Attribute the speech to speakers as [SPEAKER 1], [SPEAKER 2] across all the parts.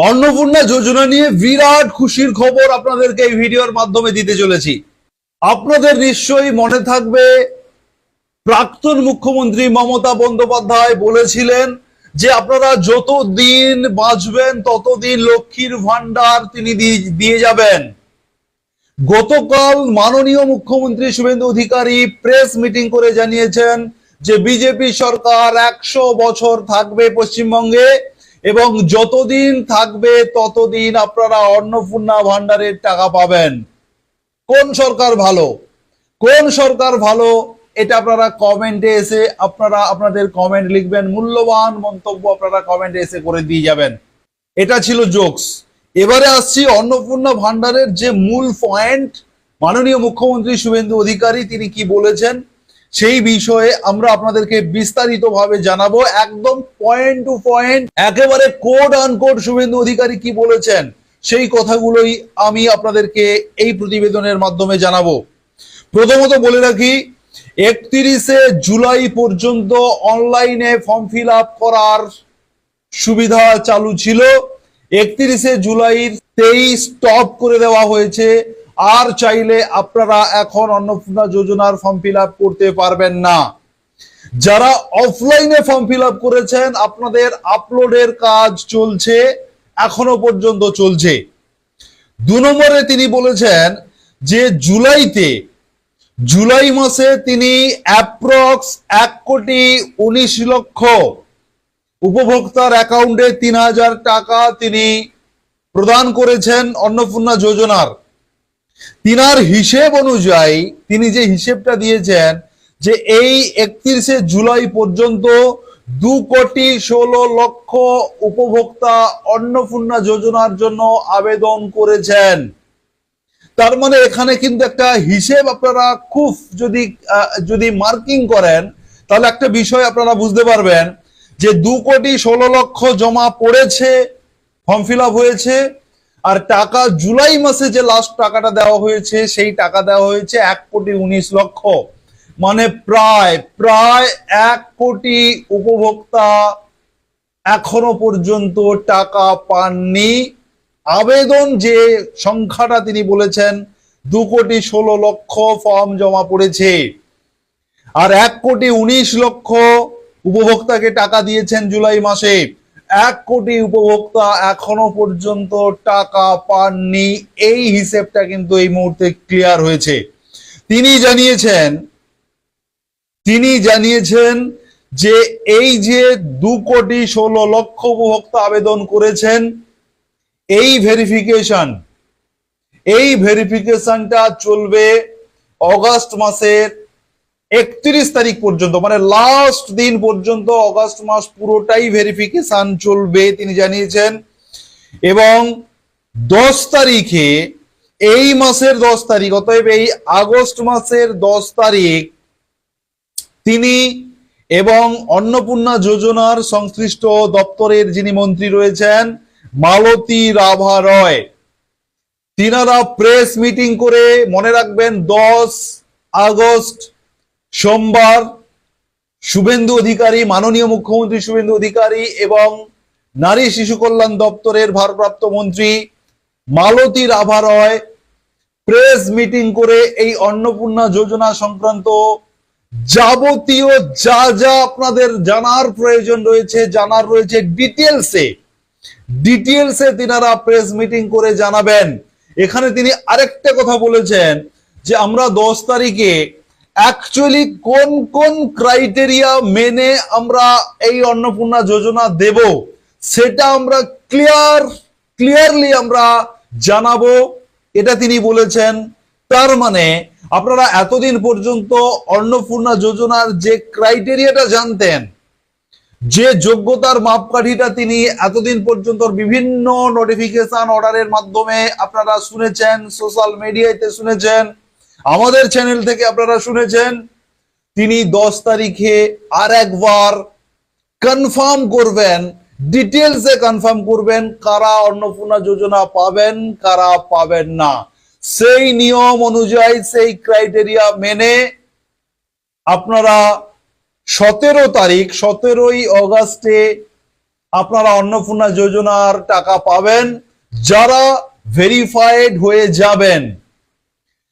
[SPEAKER 1] অন্নপূর্ণা যোজনা নিয়ে বিরাট খুশির খবর আপনাদেরকে এই ভিডিওর মাধ্যমে দিতে চলেছি। আপনাদের নিশ্চয়ই মনে থাকবে, প্রাক্তন মুখ্যমন্ত্রী মমতা বন্দ্যোপাধ্যায় বলেছিলেন যে আপনারা যতদিন বাঁচবেন ততদিন লক্ষ্মীর ভান্ডার তিনি দিয়ে যাবেন। গতকাল মাননীয় মুখ্যমন্ত্রী শুভেন্দু অধিকারী প্রেস মিটিং করে জানিয়েছেন যে বিজেপি সরকার 100 বছর থাকবে পশ্চিমবঙ্গে এবং যতদিন থাকবে ততদিন আপনারা অন্নপূর্ণা ভান্ডারের টাকা পাবেন। কোন সরকার ভালো, কোন সরকার ভালো, এটা আপনারা কমেন্টে এসে আপনাদের কমেন্ট লিখবেন, মূল্যবান মন্তব্য আপনারা কমেন্টে এসে করে দিয়ে যাবেন। এটা ছিল জোকস। এবারে আসছি অন্নপূর্ণা ভান্ডারের যে মূল পয়েন্ট, মাননীয় মুখ্যমন্ত্রী শুভেন্দু অধিকারী তিনি কি বলেছেন সেই বিষয়ে আমরা আপনাদেরকে বিস্তারিতভাবে জানাবো, একদম পয়েন্ট টু পয়েন্ট, একেবারে কোড আনকোড শুভেন্দু অধিকারী কি বলেছেন সেই কথাগুলোই আমি আপনাদেরকে এই প্রতিবেদনের মাধ্যমে জানাবো। প্রথমত বলে রাখি, 31শে জুলাই পর্যন্ত অনলাইনে ফর্ম ফিল আপ করার সুবিধা চালু ছিল। 31শে জুলাইয়ের 23 স্টপ করে দেওয়া হয়েছে। আর চাইলে আপনারা এখন অন্নপূর্ণা যোজনার ফর্ম ফিল আপ করতে পারবেন না। যারা অফলাইনে ফর্ম ফিল আপ করেছেন আপনাদের আপলোডের কাজ চলছে, এখনো পর্যন্ত চলছে। 2 নম্বরে তিনি বলেছেন যে জুলাই মাসে তিনি অ্যাপ্রক্স 1,19,00,000 উপভোক্তার অ্যাকাউন্টে 3,000 টাকা তিনি প্রদান করেছেন অন্নপূর্ণা যোজনার। তিনার হিসেব অনুযায়ী তিনি যে হিসেবটা দিয়েছেন যে এই 31শে জুলাই পর্যন্ত 2,16,00,000 উপভোক্তা অন্নপূর্ণা যোজনার জন্য আবেদন করেছেন। তার মানে এখানে কিন্তু একটা হিসেব আপনারা খুব যদি মার্কিং করেন তাহলে একটা বিষয় আপনারা বুঝতে পারবেন যে 2,16,00,000 জমা পড়েছে, ফর্ম ফিল আপ হয়েছে, আর টাকা জুলাই মাসে যে লাস্ট টাকাটা দেওয়া হয়েছে সেই টাকা দেওয়া হয়েছে 1,19,00,000। মানে প্রায় 1 কোটি উপভোক্তা এখনো পর্যন্ত টাকা পাননি। আবেদন যে সংখ্যাটা তিনি বলেছেন 2,16,00,000 ফর্ম জমা পড়েছে, আর 1,19,00,000 উপভোক্তাকে টাকা দিয়েছেন জুলাই মাসে। 1 কোটি উপভোক্তা এখনো পর্যন্ত টাকা পাননি। এই হিসেবটা কিন্তু এই মুহূর্তে ক্লিয়ার হয়েছে। তিনি জানিয়েছেন যে এই যে 2,16,00,000 উপভোক্তা আবেদন করেছেন, এই ভেরিফিকেশনটা চলবে অগাস্ট মাসের 31 তারিখ পর্যন্ত, মানে লাস্ট দিন পর্যন্ত অগাস্ট মাস পুরোটাই ভেরিফিকেশন চলবে তিনি জানিয়েছেন। এবং 10 তারিখে, এই মাসের 10 তারিখ, অতএব এই আগস্ট মাসের 10 তারিখ তিনি এবং অন্নপূর্ণা যোজনার সংশ্লিষ্ট দপ্তরের যিনি মন্ত্রী রয়েছেন মালতী রাভা রয়, তিনারা প্রেস মিটিং করে, মনে রাখবেন 10 আগস্ট সোমবার শুভেন্দু অধিকারী, মাননীয় মুখ্যমন্ত্রী শুভেন্দু অধিকারী এবং নারী শিশু কল্যাণ দপ্তরের ভারপ্রাপ্ত মন্ত্রী মালতী রাভা রয় প্রেস মিটিং করে এই অন্নপূর্ণা যোজনা সংক্রান্ত যাবতীয় যা যা আপনাদের জানার প্রয়োজন রয়েছে, ডিটেলসে তিনারা প্রেস মিটিং করে জানাবেন। এখানে তিনি আরেকটা কথা বলেছেন যে আমরা 10 তারিখে অ্যাকচুয়ালি কোন কোন ক্রাইটেরিয়া মেনে আমরা এই অন্নপূর্ণা যোজনা দেব সেটা আমরা ক্লিয়ারলি আমরা জানাবো, এটা তিনি বলেছেন। তার মানে আপনারা এতদিন পর্যন্ত অন্নপূর্ণা যোজনার যে ক্রাইটেরিয়াটা জানতেন, যে যোগ্যতার মাপকাঠিটা তিনি এতদিন পর্যন্ত বিভিন্ন নোটিফিকেশন অর্ডারের মাধ্যমে আপনারা শুনেছেন, সোশ্যাল মিডিয়াতে শুনেছেন, আমাদের চ্যানেল থেকে আপনারা শুনেছেন, তিনি 10 তারিখে আর একবার কনফার্ম করবেন, ডিটেলসে কনফার্ম করবেন কারা অন্নপূর্ণা যোজনা পাবেন, কারা পাবেন না। সেই নিয়ম অনুযায়ী, সেই ক্রাইটেরিয়া মেনে আপনারা 17 আগস্টে আপনারা অন্নপূর্ণা যোজনার টাকা পাবেন যারা ভেরিফাইড হয়ে যাবেন,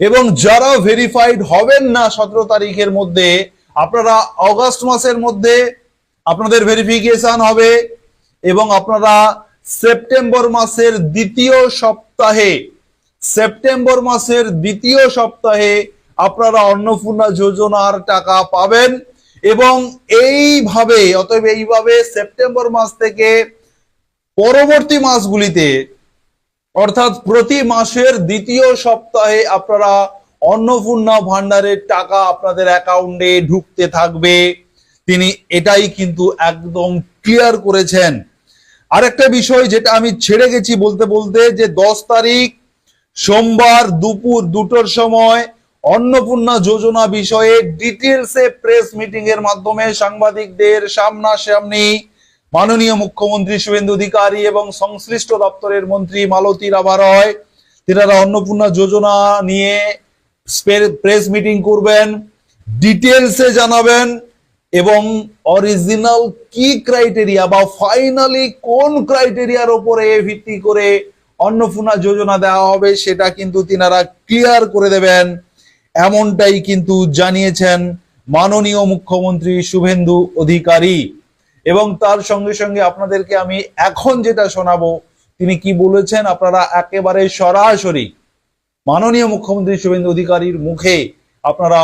[SPEAKER 1] এবং যারা ভেরিফাইড হবেন না 17 তারিখের মধ্যে, আপনারা অগাস্ট মাসের মধ্যে আপনাদের ভেরিফিকেশন হবে এবং আপনারা সেপ্টেম্বর মাসের দ্বিতীয় সপ্তাহে আপনারা অন্নপূর্ণা যোজনার টাকা পাবেন। এবং এইভাবে সেপ্টেম্বর মাস থেকে পরবর্তী মাসগুলিতে, অর্থাৎ প্রতি মাসের দ্বিতীয় সপ্তাহে আপনারা অন্নপূর্ণা ভান্ডারের টাকা আপনাদের অ্যাকাউন্টে ঢুকতে থাকবে। তিনি এটাই কিন্তু একদম ক্লিয়ার করেছেন। আরেকটা বিষয় যেটা আমি ছেড়ে গেছি বলতে বলতে, যে 10 তারিখ সোমবার দুপুর 2টোর সময় অন্নপূর্ণা যোজনা বিষয়ে ডিটেলসে প্রেস মিটিং এর মাধ্যমে সাংবাদিকদের সামনাসামনি মাননীয় মুখ্যমন্ত্রী শুভেন্দু অধিকারী এবং সংশ্লিষ্ট দপ্তরের মন্ত্রী মালতী রাভা রয়, তিনারা অন্নপূর্ণা যোজনা নিয়ে প্রেস মিটিং করবেন, ডিটেলসে জানাবেন এবং অরিজিনাল কি ক্রাইটেরিয়া বা ফাইনালি কোন ক্রাইটেরিয়ার উপরে ভিত্তি করে অন্নপূর্ণা যোজনা দেওয়া হবে সেটা কিন্তু তিনারা ক্লিয়ার করে দেবেন, এমনটাই কিন্তু জানিয়েছেন মাননীয় মুখ্যমন্ত্রী শুভেন্দু অধিকারী। এবং তার সঙ্গে সঙ্গে আপনাদেরকে আমি এখন যেটা শোনাবো তিনি কি বলেছেন, আপনারা একেবারে সরাসরি মাননীয় মুখ্যমন্ত্রী শুভেন্দু অধিকারীর মুখে আপনারা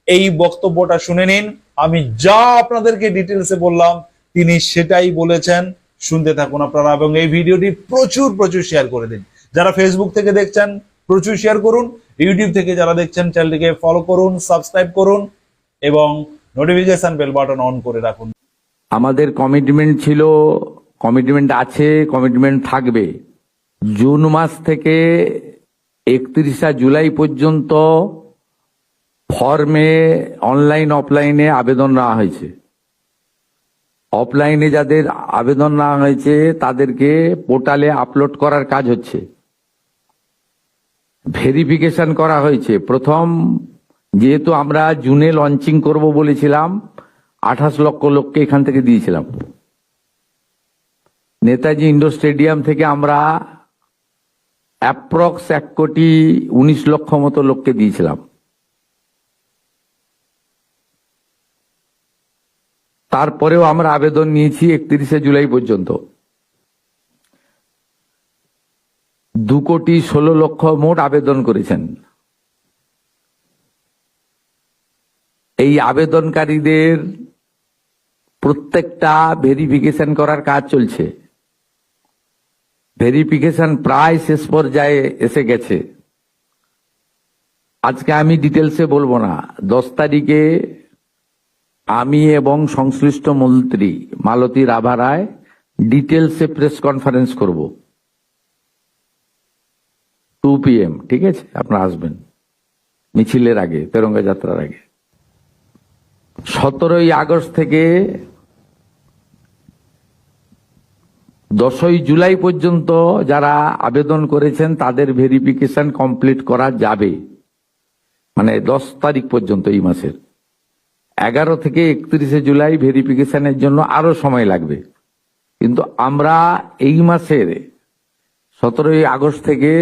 [SPEAKER 1] এই বক্তব্যটা শুনে নিন। আমি যা আপনাদেরকে ডিটেলসে বললাম তিনি সেটাই বলেছেন, শুনতে থাকুন আপনারা এবং এই ভিডিওটি প্রচুর শেয়ার করে দিন। যারা ফেসবুক থেকে দেখছেন প্রচুর শেয়ার করুন, ইউটিউব থেকে যারা দেখছেন চ্যানেলটিকে ফলো করুন, সাবস্ক্রাইব করুন এবং নোটিফিকেশন বেল বাটন অন করে রাখুন।
[SPEAKER 2] আমাদের কমিটমেন্ট ছিল, কমিটমেন্ট আছে, কমিটমেন্ট থাকবে। জুন মাস থেকে 31 জুলাই পর্যন্ত ফর্মে অনলাইন অফলাইনে আবেদন নেওয়া হয়েছে। অফলাইনে যাদের আবেদন নেওয়া হয়েছে তাদেরকে পোর্টালে আপলোড করার কাজ হচ্ছে, ভেরিফিকেশন করা হয়েছে। প্রথম যেহেতু আমরা জুনে লঞ্চিং করব বলেছিলাম, 28 লক্ষ লোককে এখান থেকে দিয়েছিলাম। নেতাজি ইন্ডোর স্টেডিয়াম থেকে আমরা অ্যাপ্রক্স 1,19,00,000 মতো লোককে দিয়েছিলাম। তারপরেও আমরা আবেদন নিয়েছি 31 জুলাই পর্যন্ত। 2,16,00,000 মোট আবেদন করেছেন। এই আবেদনকারীদের প্রত্যেকটা ভেরিফিকেশন করার কাজ চলছে। ভেরিফিকেশন প্রায় শেষ পর্যায়ে এসে গেছে। আজকে আমি ডিটেলসে বলবো না। 10 তারিখে আমি এবং সংশ্লিষ্ট মন্ত্রী মালতী রাভা রায় ডিটেলসে প্রেস কনফারেন্স করব 2 PM, ঠিক আছে? আপনারা আসবেন মিছিলের আগে, তেরঙ্গা যাত্রার আগে। 17 আগস্ট থেকে 10 জুলাই পর্যন্ত যারা আবেদন করেছেন তাদের ভেরিফিকেশন কমপ্লিট করা যাবে, মানে 10 তারিখ পর্যন্ত এই মাসের। 11 থেকে 31 জুলাই ভেরিফিকেশনের জন্য আরো সময় লাগবে, কিন্তু আমরা এই মাসের 17 আগস্ট থেকে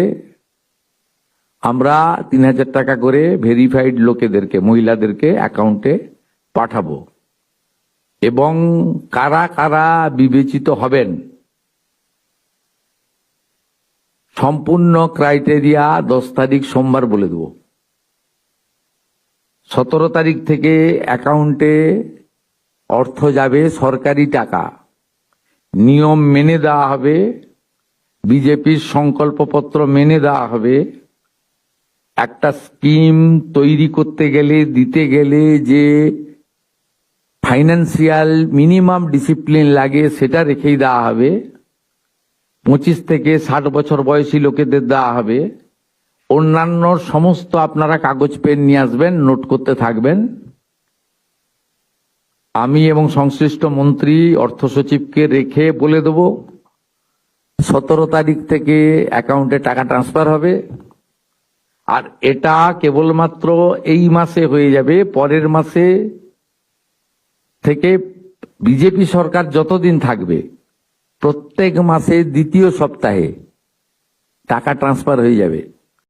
[SPEAKER 2] আমরা 3,000 টাকা করে ভেরিফাইড লোকেদেরকে, মহিলাদেরকে অ্যাকাউন্টে পাঠাবো। এবং কারা কারা বিবেচিত হবেন সম্পূর্ণ ক্রাইটেরিয়া 10 তারিখ সোমবার বলে দেব। 17 তারিখ থেকে অ্যাকাউন্টে অর্থ যাবে, সরকারি টাকা, নিয়ম মেনে দেওয়া হবে, বিজেপির সংকল্পপত্র মেনে দেওয়া হবে। একটা স্কিম তৈরি করতে গেলে, দিতে গেলে যে ফাইন্যান্সিয়াল মিনিমাম ডিসিপ্লিন লাগে সেটা রেখেই দেওয়া হবে। 25 থেকে 60 বছর বয়সী লোকেদের দেওয়া হবে। অন্যান্য সমস্ত আপনারা কাগজ পেন নিয়ে আসবেন, নোট করতে থাকবেন। আমি এবং সংশ্লিষ্ট মন্ত্রী অর্থ সচিবকে রেখে বলে দেব 17 তারিখ থেকে অ্যাকাউন্টে টাকা ট্রান্সফার হবে। আর এটা কেবলমাত্র এই মাসে হয়ে যাবে। পরের মাসে থেকে বিজেপি সরকার যতদিন থাকবে প্রত্যেক মাসে দ্বিতীয় সপ্তাহে টাকা ট্রান্সফার হয়ে যাবে।